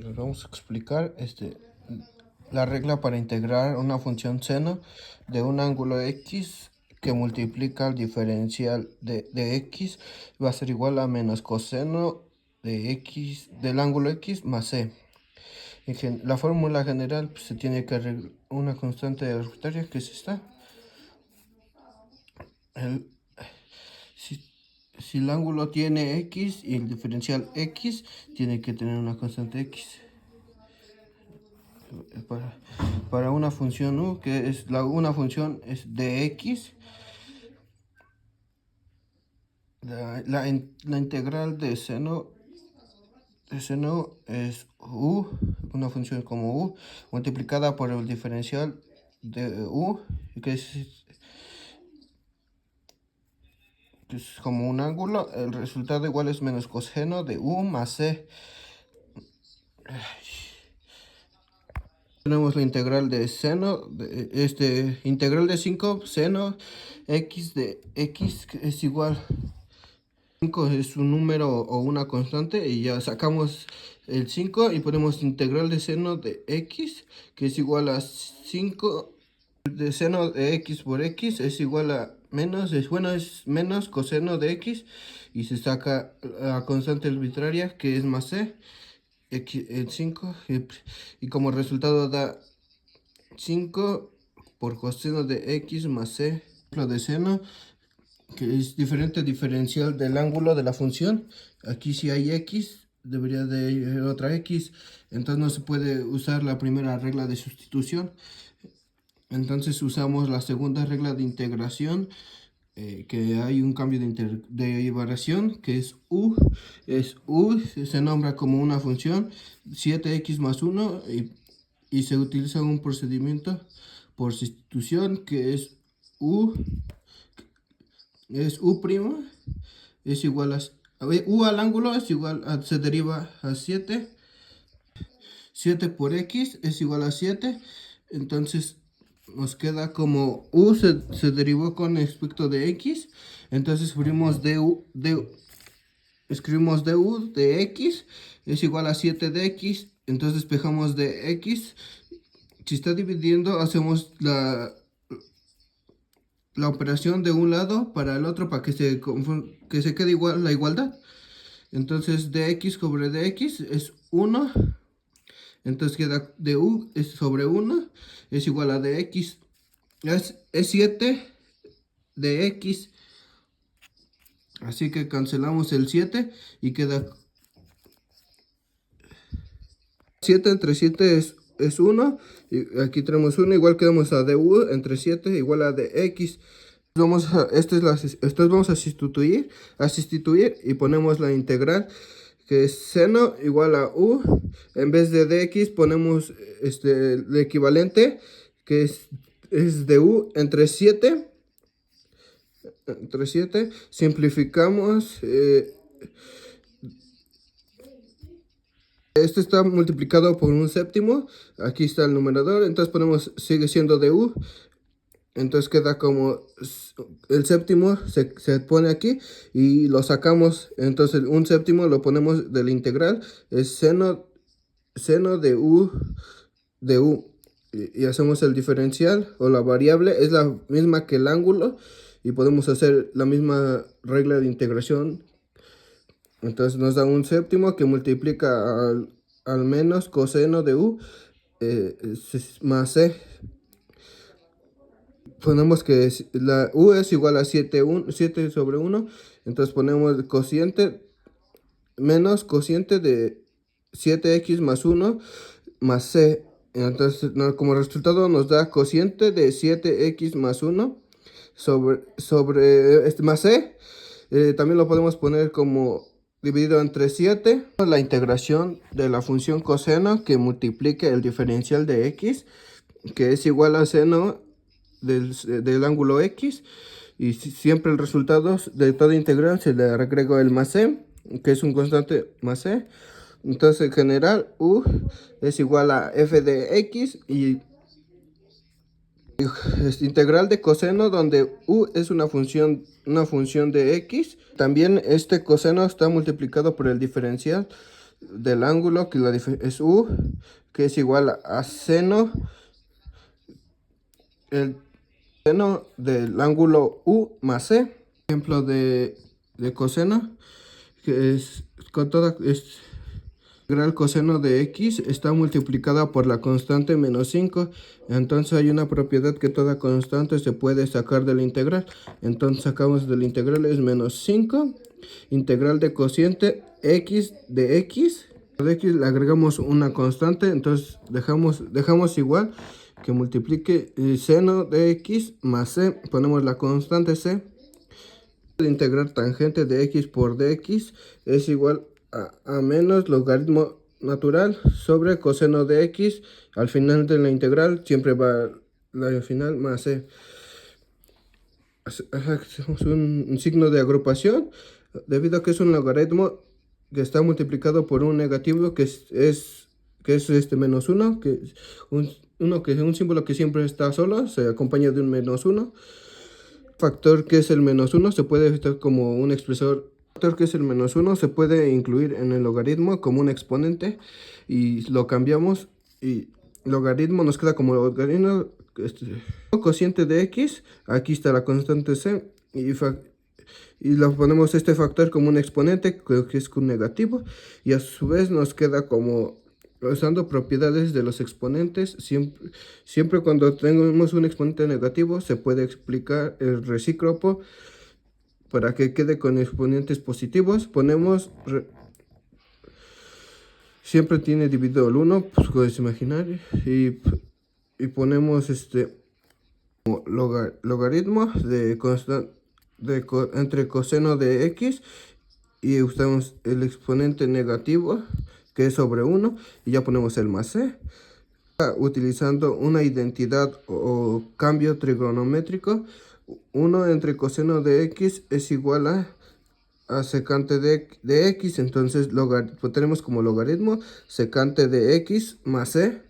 Les vamos a explicar la regla para integrar una función seno de un ángulo x que multiplica el diferencial de x va a ser igual a menos coseno de x del ángulo x más c. La fórmula general pues, se tiene que arreglar una constante arbitraria que es esta. Si, si el ángulo tiene x y el diferencial x, tiene que tener una constante x. Para una función u, que es una función es de x, la integral de seno es u, una función como u, multiplicada por el diferencial de u, que es como un ángulo. El resultado igual es menos coseno de u más c. Tenemos la integral de seno, integral de 5 seno x de x es igual. 5 es un número o una constante y ya sacamos el 5 y ponemos integral de seno de x, que es igual a 5 de seno de x por x es igual a menos, es menos coseno de x, y se saca la constante arbitraria que es más c. El 5 y como resultado da 5 por coseno de x más c. Lo de seno, que es diferente diferencial del ángulo de la función. Aquí si hay x, debería de haber otra x, entonces no se puede usar la primera regla de sustitución. Entonces usamos la segunda regla de integración, que hay un cambio de variación, que es u. Se nombra como una función 7x más 1 y se utiliza un procedimiento por sustitución que es u primo es igual a u al ángulo es igual a, se deriva a 7 por x es igual a 7. Entonces nos queda como u se derivó con respecto de x, entonces escribimos du de x es igual a 7 de x, entonces despejamos de x. Si está dividiendo, hacemos la operación de un lado para el otro para que se quede igual la igualdad. Entonces dx sobre dx es 1. Entonces queda du es sobre 1 es igual a dx. Es 7 de x. Así que cancelamos el 7 y queda 7 entre 7 es 1. Y aquí tenemos 1, igual quedamos a du entre 7 igual a dx. Vamos a sustituir y ponemos la integral, que es seno igual a u. En vez de dx ponemos el equivalente, que es de u entre 7. Simplificamos. Esto está multiplicado por un séptimo. Aquí está el numerador. Entonces sigue siendo de u. Entonces queda como el séptimo se pone aquí y lo sacamos. Entonces un séptimo lo ponemos de la integral. Es seno de u. Y hacemos el diferencial o la variable. Es la misma que el ángulo. Y podemos hacer la misma regla de integración. Entonces nos da un séptimo que multiplica al menos coseno de u más c. Ponemos que la u es igual a 7 sobre 1. Entonces ponemos el cociente menos cociente de 7x más 1 más c. Entonces como resultado nos da cociente de 7x más 1 sobre más c. También lo podemos poner como dividido entre 7. La integración de la función coseno que multiplique el diferencial de x, que es igual a seno del ángulo x. Y siempre el resultado de toda integral se le agrega el más c, que es un constante más c. Entonces en general u es igual a f de x y es integral de coseno donde u es una función de x. También este coseno está multiplicado por el diferencial del ángulo, que es U, que es igual a seno, el seno del ángulo U más C. Ejemplo de coseno, que es con toda integral coseno de x está multiplicada por la constante menos 5. Entonces hay una propiedad que toda constante se puede sacar de la integral. Entonces sacamos de la integral es menos 5. Integral de cociente x de x. De x le agregamos una constante. Entonces dejamos igual que multiplique el seno de x más c. Ponemos la constante c. Integrar tangente de x por dx es igual a menos logaritmo natural sobre coseno de x. Al final de la integral siempre va la final más c. Hacemos un signo de agrupación debido a que es un logaritmo que está multiplicado por un negativo que es este menos 1, que es un símbolo que siempre está solo, se acompaña de un menos 1. Factor que es el menos 1 se puede estar como un expresor. Factor que es el menos 1 se puede incluir en el logaritmo como un exponente y lo cambiamos y logaritmo nos queda como logaritmo cociente de x. Aquí está la constante c y lo ponemos este factor como un exponente que es un negativo y a su vez nos queda como usando propiedades de los exponentes. Siempre cuando tenemos un exponente negativo se puede explicar el recíproco para que quede con exponentes positivos. Ponemos siempre tiene dividido el 1, pues puedes imaginar, y ponemos logaritmo de constante entre coseno de x y usamos el exponente negativo que es sobre 1 y ya ponemos el más c. Utilizando una identidad o cambio trigonométrico, 1 entre coseno de x es igual a secante de x. Entonces pues tenemos como logaritmo secante de x más c.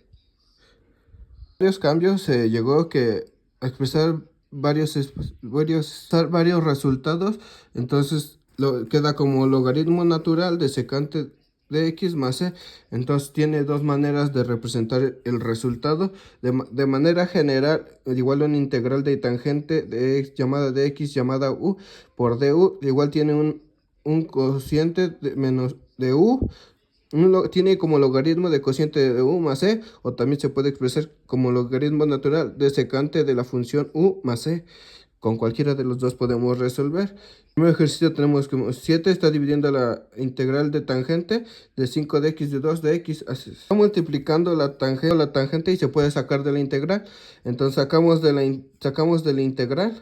Varios cambios se llegó a expresar varios resultados. Entonces queda como logaritmo natural de secante de x más c. Entonces tiene dos maneras de representar el resultado. De manera general, igual una integral de tangente de x llamada de x llamada u por du, igual tiene un cociente de menos de u. Tiene como logaritmo de cociente de u más c, o también se puede expresar como logaritmo natural de secante de la función u más c. Con cualquiera de los dos podemos resolver. En el primer ejercicio tenemos como 7 está dividiendo la integral de tangente de 5 de x de 2 de x. Está multiplicando la tangente y se puede sacar de la integral. Entonces sacamos de la integral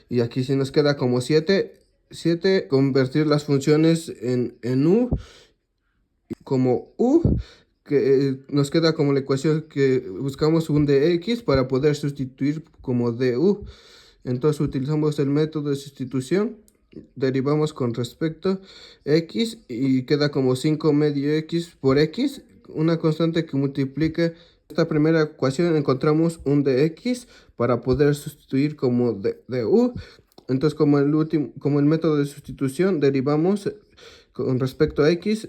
y aquí sí nos queda como 7. Convertir las funciones en u como u, que nos queda como la ecuación que buscamos un dx para poder sustituir como du. Entonces utilizamos el método de sustitución, derivamos con respecto a x y queda como 5 medio x por x, una constante que multiplica esta primera ecuación. Encontramos un dx para poder sustituir como du. Entonces como el método de sustitución derivamos con respecto a x,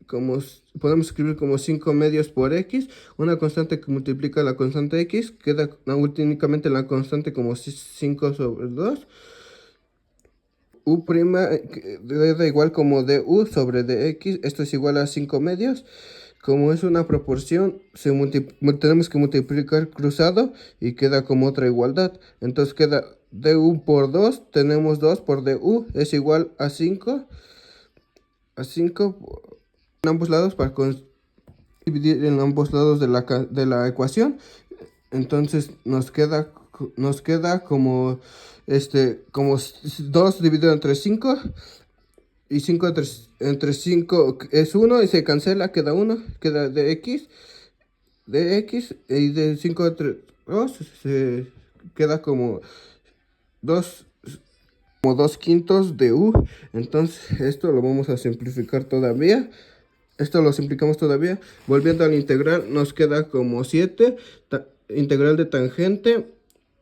podemos escribir como 5 medios por x, una constante que multiplica la constante x, queda únicamente la constante como 5 sobre 2. U' da igual como du sobre dx, esto es igual a 5 medios. Como es una proporción, tenemos que multiplicar cruzado y queda como otra igualdad. Entonces queda du por 2, tenemos 2 por du, es igual a 5. En ambos lados para dividir en ambos lados de la ecuación. Entonces nos queda como como 2 dividido entre 5 y 5 entre 5 es 1 y se cancela, queda 1, queda de x y de 5 entre 2 se queda como 2 quintos de u. Entonces esto lo vamos a simplificar todavía. Esto lo simplificamos todavía. Volviendo a la integral, nos queda como 7. Integral de tangente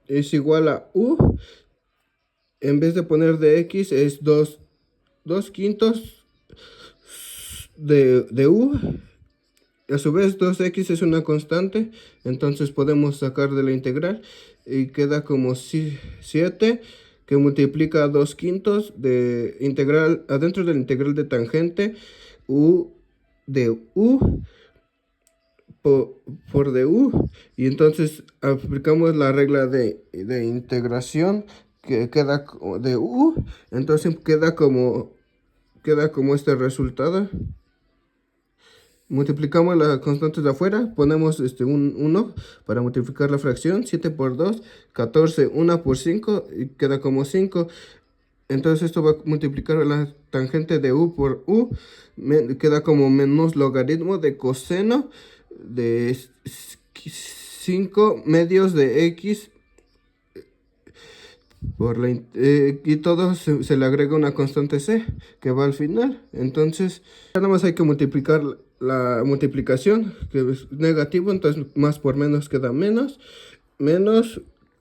es igual a u. En vez de poner de x es 2 quintos de u. A su vez 2x es una constante, entonces podemos sacar de la integral y queda como 7 que multiplica 2/5 de integral adentro de la integral de tangente u de u por du, y entonces aplicamos la regla de integración que queda de u, entonces queda como este resultado. Multiplicamos las constantes de afuera, ponemos un 1 para multiplicar la fracción, 7 por 2, 14, 1 por 5, y queda como 5. Entonces esto va a multiplicar la tangente de u por u, queda como menos logaritmo de coseno de 5 medios de x y todo se le agrega una constante c que va al final. Entonces nada más hay que multiplicar la multiplicación, que es negativo, entonces más por menos queda menos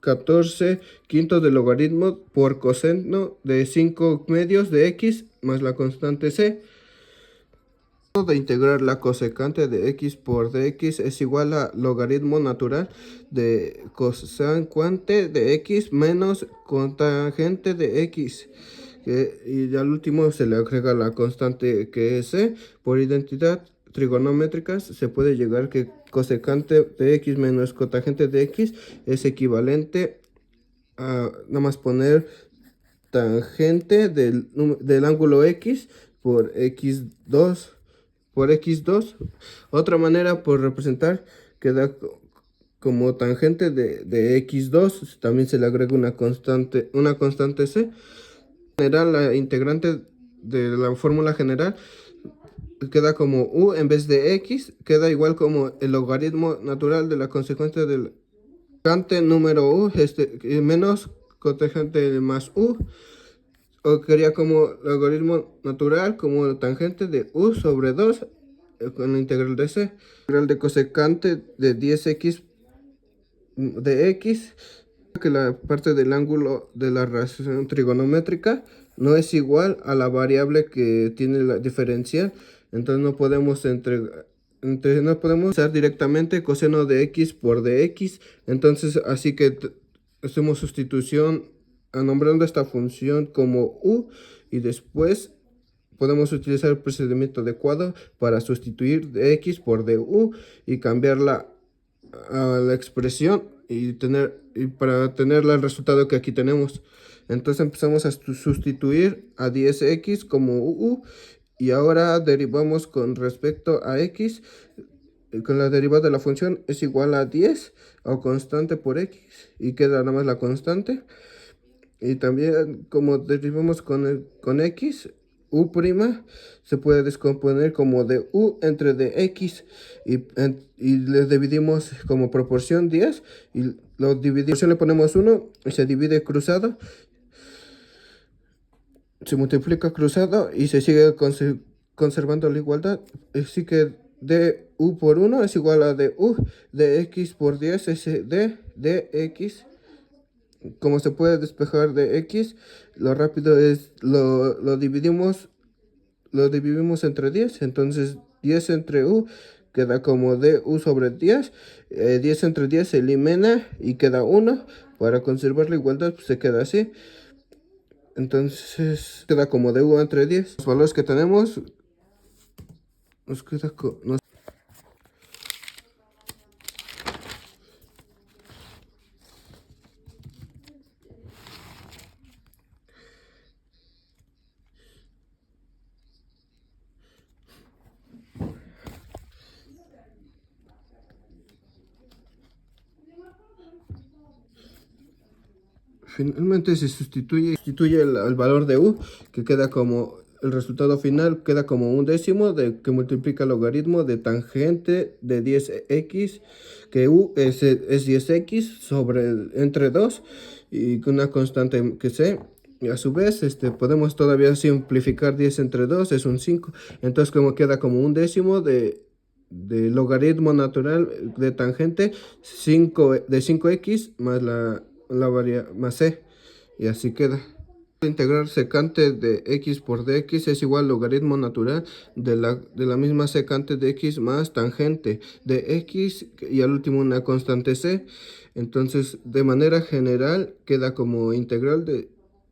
14 quintos de logaritmo por coseno de 5 medios de x más la constante c. De integrar la cosecante de x por dx es igual a logaritmo natural de cosecante de x menos cotangente de x. Y al último se le agrega la constante que es c. Por identidad trigonométricas se puede llegar que cosecante de x menos cotangente de x es equivalente a nada más poner tangente del ángulo x por x2 por x2. Otra manera por representar queda como tangente de x2, también se le agrega una constante c. General, la integrante de la fórmula general queda como u en vez de x, queda igual como el logaritmo natural de la consecuencia del cotangente número u menos cotangente más u, o quería como logaritmo natural como tangente de u sobre 2 con la integral de c. Integral de cosecante de 10x de x, que la parte del ángulo de la relación trigonométrica no es igual a la variable que tiene la diferencial, entonces no podemos no podemos usar directamente coseno de x por dx, entonces así que hacemos sustitución nombrando esta función como u, y después podemos utilizar el procedimiento adecuado para sustituir de x por du y cambiarla a la expresión y para tener el resultado que aquí tenemos. Entonces empezamos a sustituir a 10x como u, y ahora derivamos con respecto a x. Con la derivada de la función es igual a 10 o constante por x, y queda nada más la constante. Y también como derivamos con x, u' se puede descomponer como de u entre de x, y le dividimos como proporción 10, y lo dividimos, le ponemos 1 y se divide cruzado, se multiplica cruzado y se sigue conservando la igualdad. Así que de u por 1 es igual a de u, de x por 10 es de x. Como se puede despejar de x, lo rápido es lo dividimos entre 10, entonces 10 entre u queda como de u sobre 10, 10 entre 10 se elimina y queda 1, para conservar la igualdad pues se queda así, entonces queda como de u entre 10. Los valores que tenemos nos queda finalmente se sustituye el valor de u, que queda como el resultado final, queda como un décimo que multiplica el logaritmo de tangente de 10x, que u es 10x sobre entre 2 y con una constante que c. Y a su vez podemos todavía simplificar 10 entre 2, es un 5. Entonces como queda como un décimo de logaritmo natural de tangente 5 de 5x más más c, y así queda. Integral secante de x por dx es igual al logaritmo natural de la misma secante de x más tangente de x y al último una constante c. Entonces, de manera general, queda como integral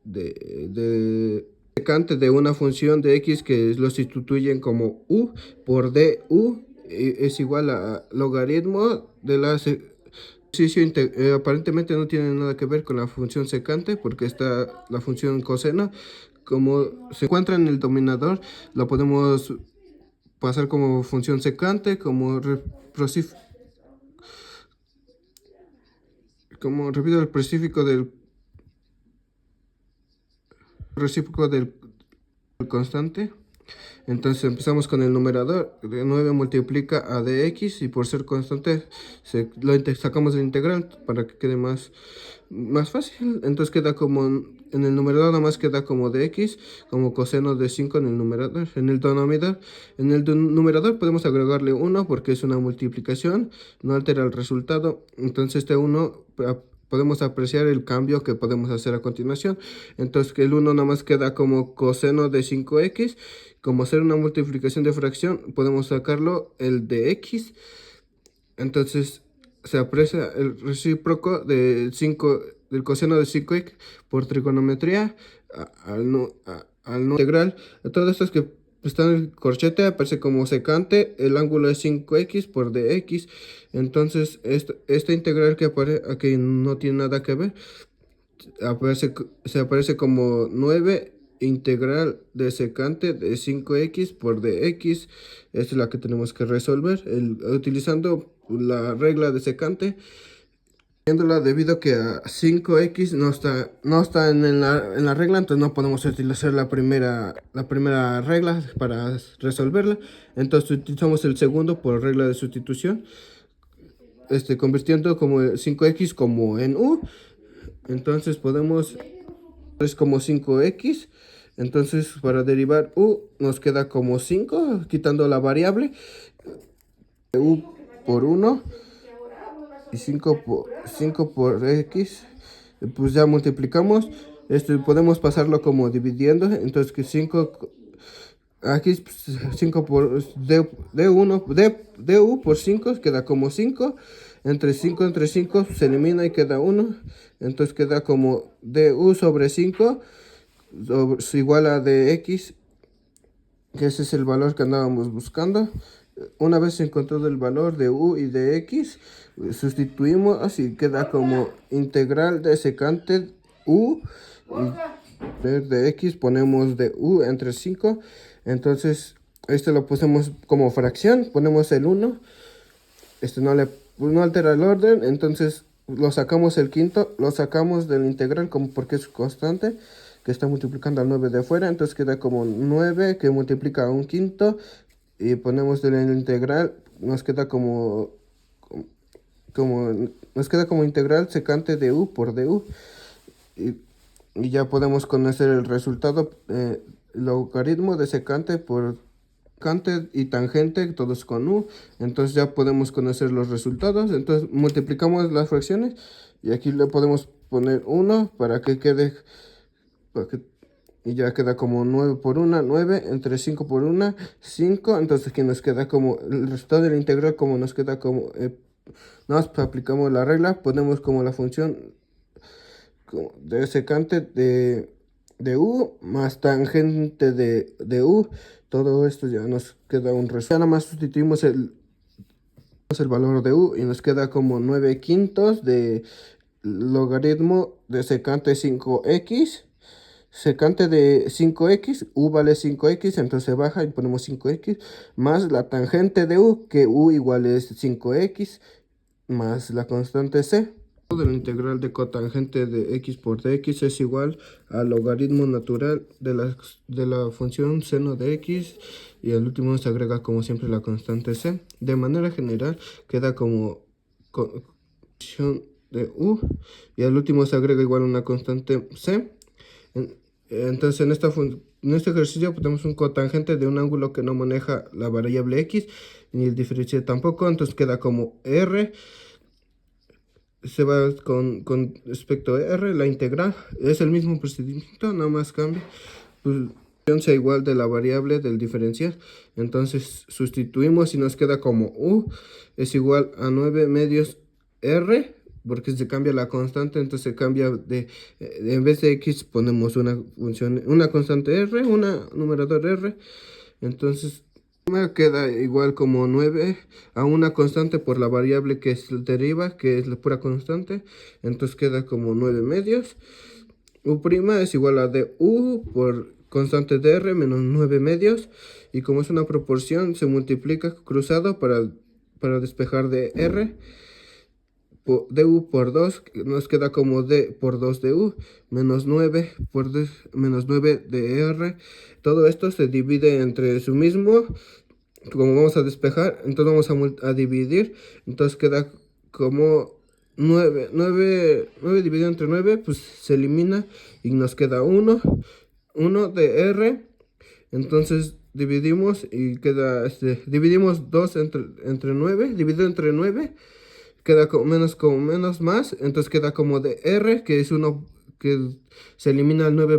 de secante de una función de x que lo sustituyen como u por du, es igual a logaritmo de la ejercicio aparentemente no tiene nada que ver con la función secante porque está la función coseno. Como se encuentra en el dominador, lo podemos pasar como función secante, como repito, el recíproco del constante. Entonces empezamos con el numerador, de 9 multiplica a dx y por ser constante sacamos el integral para que quede más fácil. Entonces queda como, en el numerador nada más queda como dx, como coseno de 5 en el numerador. En el numerador podemos agregarle 1 porque es una multiplicación, no altera el resultado. Entonces este 1 podemos apreciar el cambio que podemos hacer a continuación. Entonces que el 1 nada más queda como coseno de 5x. Como hacer una multiplicación de fracción, podemos sacarlo el de x. Entonces se aprecia el recíproco del coseno de 5x por trigonometría al no integral. Todas estas que están en el corchete aparece como secante, el ángulo es 5x por dx. Entonces esta integral que aparece aquí no tiene nada que ver, se aparece como 9 integral de secante de 5x por dx. Esta es la que tenemos que resolver utilizando la regla de secante, viéndola debido a que a 5x no está en la regla, entonces no podemos utilizar la primera regla para resolverla. Entonces utilizamos el segundo por regla de sustitución, convirtiendo como 5x como en u. Entonces es como 5x. Entonces para derivar u nos queda como 5, quitando la variable, u por 1 y 5 por x. Pues ya multiplicamos. Podemos pasarlo como dividiendo. Entonces que 5, aquí 5 por du por 5 queda como 5. Entre 5 se elimina y queda 1. Entonces queda como du sobre 5 igual a dx, que ese es el valor que andábamos buscando. Una vez encontrado el valor de u y de x, sustituimos, así queda como integral de secante u, y de x ponemos de u entre 5. Entonces lo pusimos como fracción, ponemos el 1. No altera el orden, entonces lo sacamos el quinto, lo sacamos del integral como porque es constante que está multiplicando al 9 de afuera. Entonces queda como 9 que multiplica a un quinto y ponemos del integral, nos queda como integral secante de u por du, y ya podemos conocer el resultado, logaritmo de secante por secante y tangente, todos con u. Entonces ya podemos conocer los resultados. Entonces multiplicamos las fracciones y aquí le podemos poner 1 para que quede, y ya queda como 9 por 1, 9, entre 5 por 1, 5. Entonces aquí nos queda como el resultado de la integral, como nos queda como, nos aplicamos la regla, ponemos como la función de secante de u más tangente de u. Todo esto ya nos queda un resultado. Nada más sustituimos el valor de u y nos queda como 9 quintos de logaritmo de secante 5x. Secante de 5x, u vale 5x, entonces baja y ponemos 5x, más la tangente de u, que u igual es 5x, más la constante c. De la integral de cotangente de x por dx es igual al logaritmo natural de la función seno de x, y al último se agrega como siempre la constante c. De manera general queda como función de u y al último se agrega igual una constante c. Entonces en este ejercicio tenemos un cotangente de un ángulo que no maneja la variable x ni el diferencial tampoco. Entonces queda como r se va con respecto a R, la integral. Es el mismo procedimiento, nada más cambia. Pues, sea igual de la variable del diferencial. Entonces sustituimos y nos queda como U es igual a 9 medios R, porque se cambia la constante, entonces se cambia en vez de X ponemos una función, una constante R, una numerador R. Entonces me queda igual como 9 a una constante por la variable que es deriva, que es la pura constante. Entonces queda como 9 medios. U' es igual a du por constante de r menos 9 medios. Y como es una proporción, se multiplica cruzado para despejar de r. Du por 2 nos queda como d por 2 du menos 9 por d, menos 9 de r. Todo esto se divide entre su mismo. Como vamos a despejar, entonces vamos a dividir. Entonces queda como 9 dividido entre 9, pues se elimina y nos queda 1 de R. Entonces dividimos y queda, dividimos 2 entre 9, dividido entre 9, queda como menos más, entonces queda como de R, que es 1 que se elimina el 9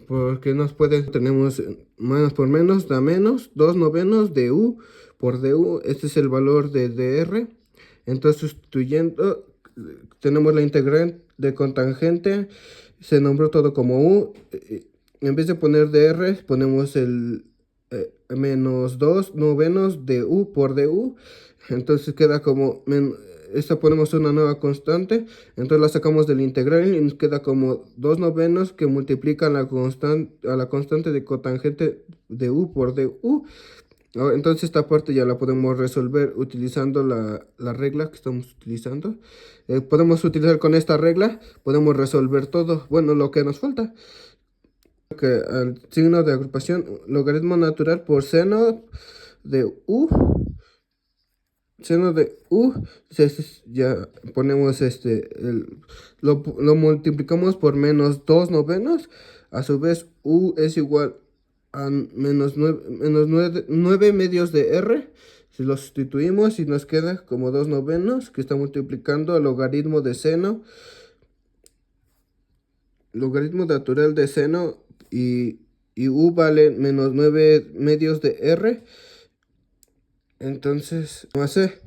porque nos puede, tenemos menos por menos, da menos, 2 novenos de U por du, este es el valor de dr. Entonces sustituyendo, tenemos la integral de cotangente, se nombró todo como U, en vez de poner dr, ponemos el menos 2 novenos de U por du, entonces queda como esta ponemos una nueva constante, entonces la sacamos del integral y nos queda como 2 novenos que multiplican a la constante de cotangente de U por du. Entonces esta parte ya la podemos resolver utilizando la regla que estamos utilizando. Podemos utilizar con esta regla, podemos resolver todo, bueno, lo que nos falta. Que al signo de agrupación, logaritmo natural por seno de U. Seno de U, ya ponemos lo multiplicamos por menos 2 novenos. A su vez, U es igual a menos 9 medios de R. Si lo sustituimos y nos queda como 2 novenos, que está multiplicando el logaritmo de seno. Logaritmo natural de seno y U vale menos 9 medios de R. Entonces, no sé.